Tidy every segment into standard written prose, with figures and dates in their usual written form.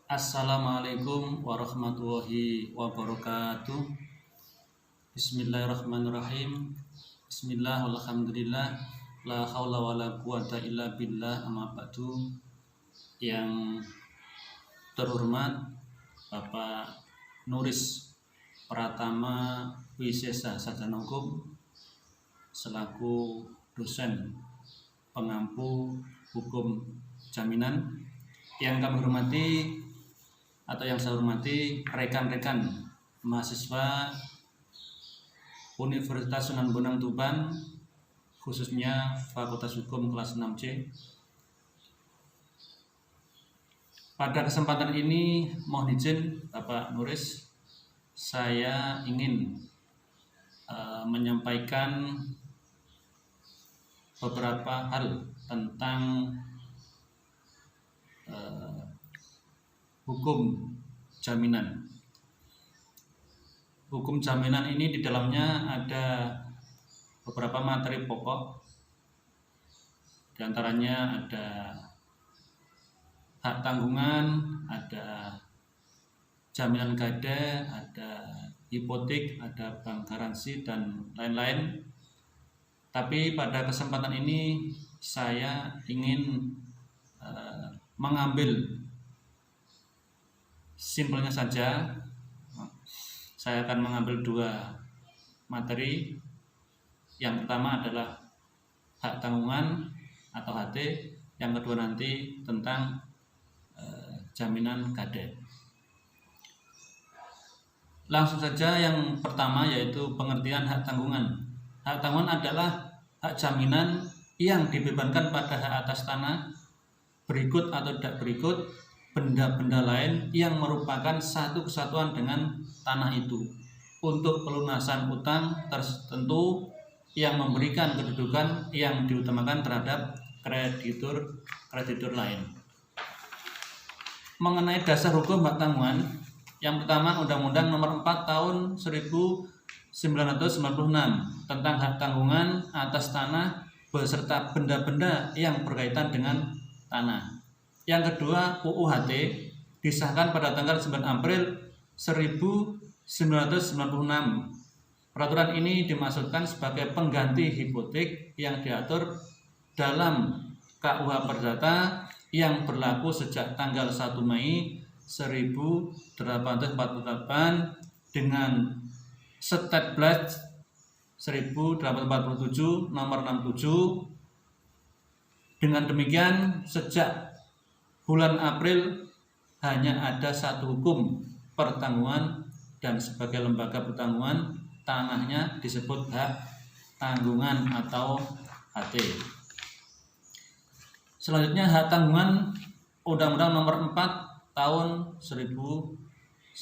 Assalamualaikum warahmatullahi wabarakatuh. Bismillahirrahmanirrahim. Bismillah walhamdulillah. La haula wala quwata illa billah, amma ba'du. Yang terhormat Bapak Nuris Pratama Wisesa Sarjana Hukum selaku dosen pengampu hukum jaminan, yang kami hormati atau yang saya hormati rekan-rekan mahasiswa Universitas Sunan Bonang Tuban, khususnya Fakultas Hukum kelas 6C. Pada kesempatan ini mohon izin Bapak Nuris, saya ingin menyampaikan beberapa hal tentang hukum jaminan. Hukum jaminan ini di dalamnya ada beberapa materi pokok. Di antaranya ada hak tanggungan, ada jaminan gada, ada hipotek, ada bank garansi, dan lain-lain. Tapi pada kesempatan ini saya ingin mengambil simpelnya saja. Saya akan mengambil dua materi. Yang pertama adalah hak tanggungan atau HT, yang kedua nanti tentang jaminan gada. Langsung saja yang pertama, yaitu pengertian hak tanggungan. Hak tanggungan adalah hak jaminan yang dibebankan pada hak atas tanah, berikut atau tidak berikut benda-benda lain yang merupakan satu kesatuan dengan tanah itu, untuk pelunasan utang tertentu yang memberikan kedudukan yang diutamakan terhadap kreditur lain. Mengenai dasar hukum hak tanggungan, yang pertama Undang-Undang Nomor 4 Tahun 1996 tentang hak tanggungan atas tanah beserta benda-benda yang berkaitan dengan tanah. Yang kedua, UU HT disahkan pada tanggal 9 April 1996. Peraturan ini dimaksudkan sebagai pengganti hipotek yang diatur dalam KUH Perdata yang berlaku sejak tanggal 1 Mei 1848 dengan Statblad 1847 nomor 67. Dengan demikian, sejak bulan April hanya ada satu hukum pertanggungan, dan sebagai lembaga pertanggungan tanahnya disebut hak tanggungan atau HT. Selanjutnya hak tanggungan Undang-Undang Nomor 4 Tahun 1996.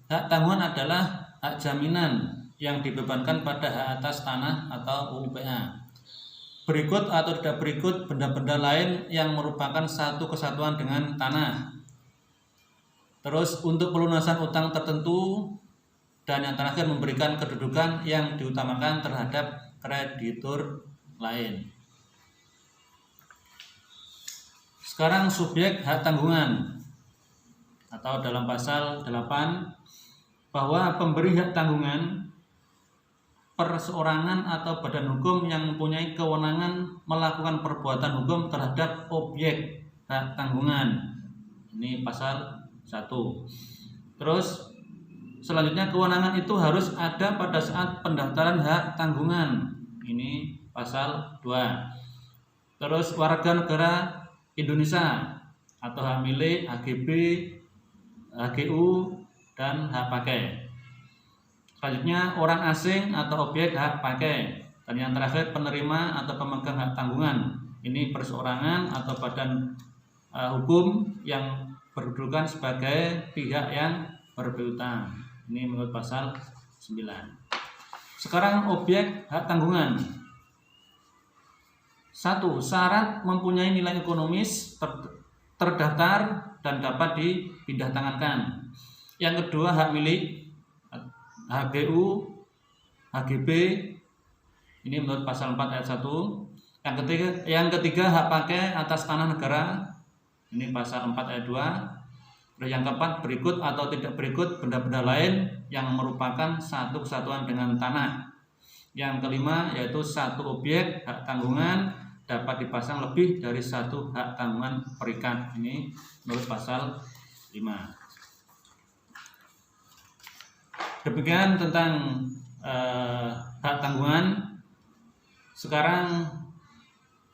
Hak tanggungan adalah hak jaminan yang dibebankan pada hak atas tanah atau UUPA. Berikut atau tidak berikut benda-benda lain yang merupakan satu kesatuan dengan tanah. Terus untuk pelunasan utang tertentu, dan yang terakhir memberikan kedudukan yang diutamakan terhadap kreditur lain. Sekarang subjek hak tanggungan, atau dalam pasal 8, bahwa pemberi hak tanggungan perseorangan atau badan hukum yang mempunyai kewenangan melakukan perbuatan hukum terhadap objek hak tanggungan. Ini pasal 1. Terus selanjutnya kewenangan itu harus ada pada saat pendaftaran hak tanggungan. Ini pasal 2. Terus warga negara Indonesia atau hak milik, HGB, HGU, dan hak pakai. Selanjutnya orang asing atau objek hak pakai. Dan yang terakhir penerima atau pemegang hak tanggungan. Ini perseorangan atau badan hukum yang berkedudukan sebagai pihak yang berpiutang. Ini menurut pasal 9. Sekarang objek hak tanggungan. 1. Syarat mempunyai nilai ekonomis, terdaftar, dan dapat dipindah tangankan. Yang kedua hak milik, HGU, HGB, ini menurut pasal 4 ayat 1. Yang ketiga hak pakai atas tanah negara. Ini pasal 4 ayat 2. Yang keempat, berikut atau tidak berikut benda-benda lain yang merupakan satu kesatuan dengan tanah. Yang kelima yaitu satu objek hak tanggungan dapat dipasang lebih dari satu hak tanggungan perikat. Ini menurut pasal 5. Demikian tentang hak tanggungan. Sekarang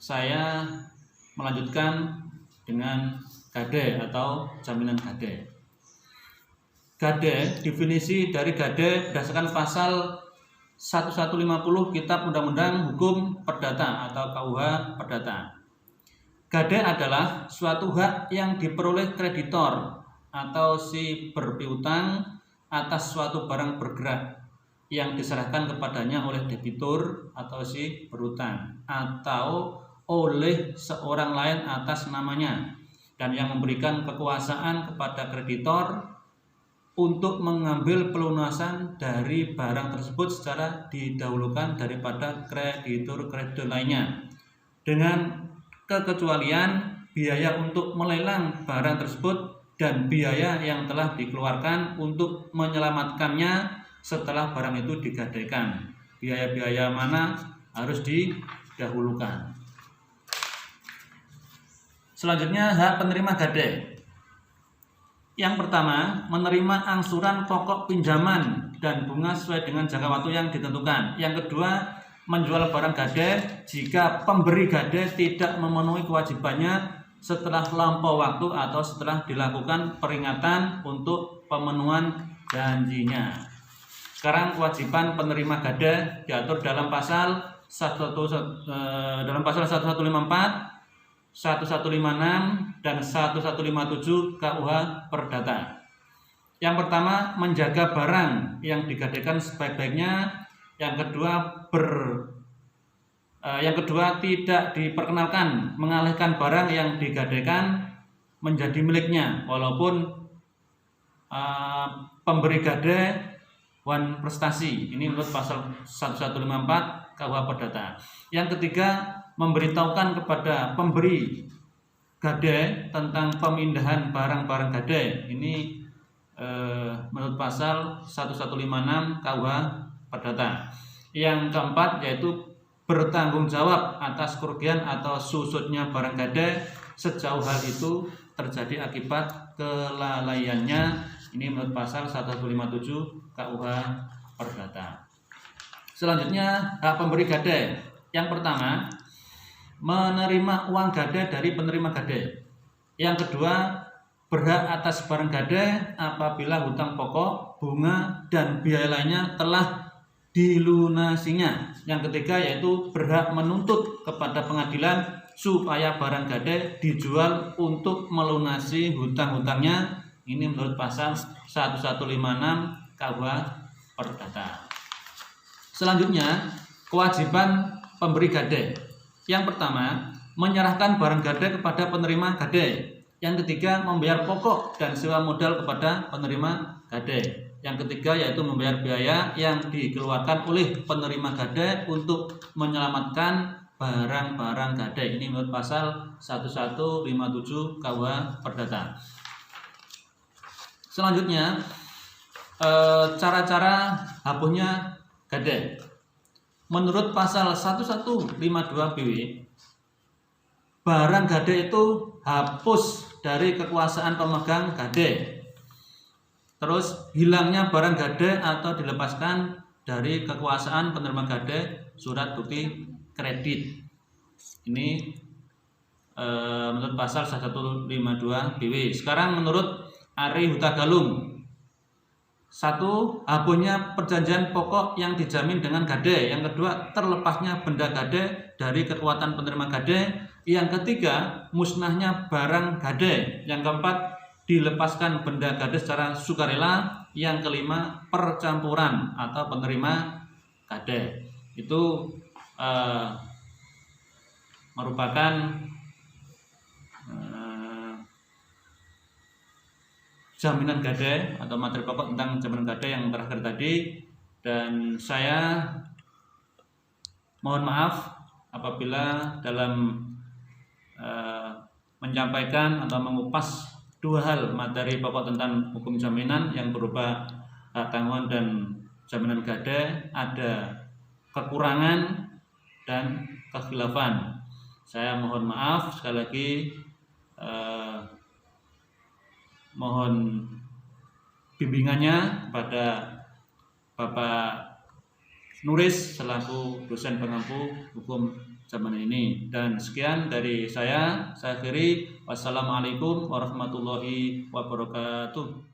saya melanjutkan dengan gade atau jaminan gade. Gade, definisi dari gade berdasarkan pasal 1150 Kitab Undang-Undang Hukum Perdata atau KUH Perdata. Gade adalah suatu hak yang diperoleh kreditor atau si berpiutang atas suatu barang bergerak yang diserahkan kepadanya oleh debitur atau si berutang atau oleh seorang lain atas namanya, dan yang memberikan kekuasaan kepada kreditor untuk mengambil pelunasan dari barang tersebut secara didahulukan daripada kreditur-kreditur lainnya, dengan kekecualian biaya untuk melelang barang tersebut dan biaya yang telah dikeluarkan untuk menyelamatkannya setelah barang itu digadaikan. Biaya-biaya mana harus didahulukan. Selanjutnya, hak penerima gade. Yang pertama, menerima angsuran pokok pinjaman dan bunga sesuai dengan jangka waktu yang ditentukan. Yang kedua, menjual barang gade jika pemberi gade tidak memenuhi kewajibannya setelah lampau waktu atau setelah dilakukan peringatan untuk pemenuhan janjinya. Sekarang kewajiban penerima gade diatur dalam pasal 1154, 1156 dan 1157 KUH Perdata. Yang pertama, menjaga barang yang digadaikan sebaik-baiknya. Yang kedua, tidak diperkenalkan mengalihkan barang yang digadaikan menjadi miliknya walaupun pemberi gade wan prestasi. Ini menurut pasal 1154 KUH Perdata. Yang ketiga, memberitahukan kepada pemberi gade tentang pemindahan barang-barang gade. Ini menurut pasal 1156 KUH Perdata. Yang keempat yaitu bertanggung jawab atas kerugian atau susutnya barang gade sejauh hal itu terjadi akibat kelalaiannya. Ini menurut pasal 1157 KUH Perdata. Selanjutnya, hak pemberi gade. Yang pertama, menerima uang gade dari penerima gade. Yang kedua, berhak atas barang gade apabila hutang pokok, bunga, dan biaya lainnya telah dilunasinya. Yang ketiga yaitu berhak menuntut kepada pengadilan supaya barang gade dijual untuk melunasi hutang-hutangnya. Ini menurut pasal 1156 KUH Perdata. Selanjutnya, kewajiban pemberi gade. Yang pertama, menyerahkan barang gade kepada penerima gade. Yang ketiga, membayar pokok dan sewa modal kepada penerima gade. Yang ketiga yaitu membayar biaya yang dikeluarkan oleh penerima gade untuk menyelamatkan barang-barang gade. Ini menurut pasal 1157 KUH Perdata. Selanjutnya, cara-cara hapusnya gade. Menurut pasal 1152 BW, barang gade itu hapus dari kekuasaan pemegang gade. Terus hilangnya barang gade atau dilepaskan dari kekuasaan penerima gade surat bukti kredit. Ini menurut pasal 1152 BW. Sekarang menurut Ari Hutagalung, 1. Hapusnya perjanjian pokok yang dijamin dengan gade. Yang kedua, terlepasnya benda gade dari kekuatan penerima gade. Yang ketiga, musnahnya barang gade. Yang keempat, dilepaskan benda gade secara sukarela. Yang kelima, percampuran atau penerima gade. Itu merupakan jaminan gade atau materi pokok tentang jaminan gade yang terakhir tadi. Dan saya mohon maaf apabila dalam menyampaikan atau mengupas dua hal materi pokok tentang hukum jaminan yang berupa hak tanggungan dan jaminan gada, ada kekurangan dan kekhilafan. Saya mohon maaf sekali lagi, mohon bimbingannya kepada Bapak Nuris selaku dosen pengampu hukum zaman ini. Dan sekian dari saya akhiri. Wassalamualaikum warahmatullahi wabarakatuh.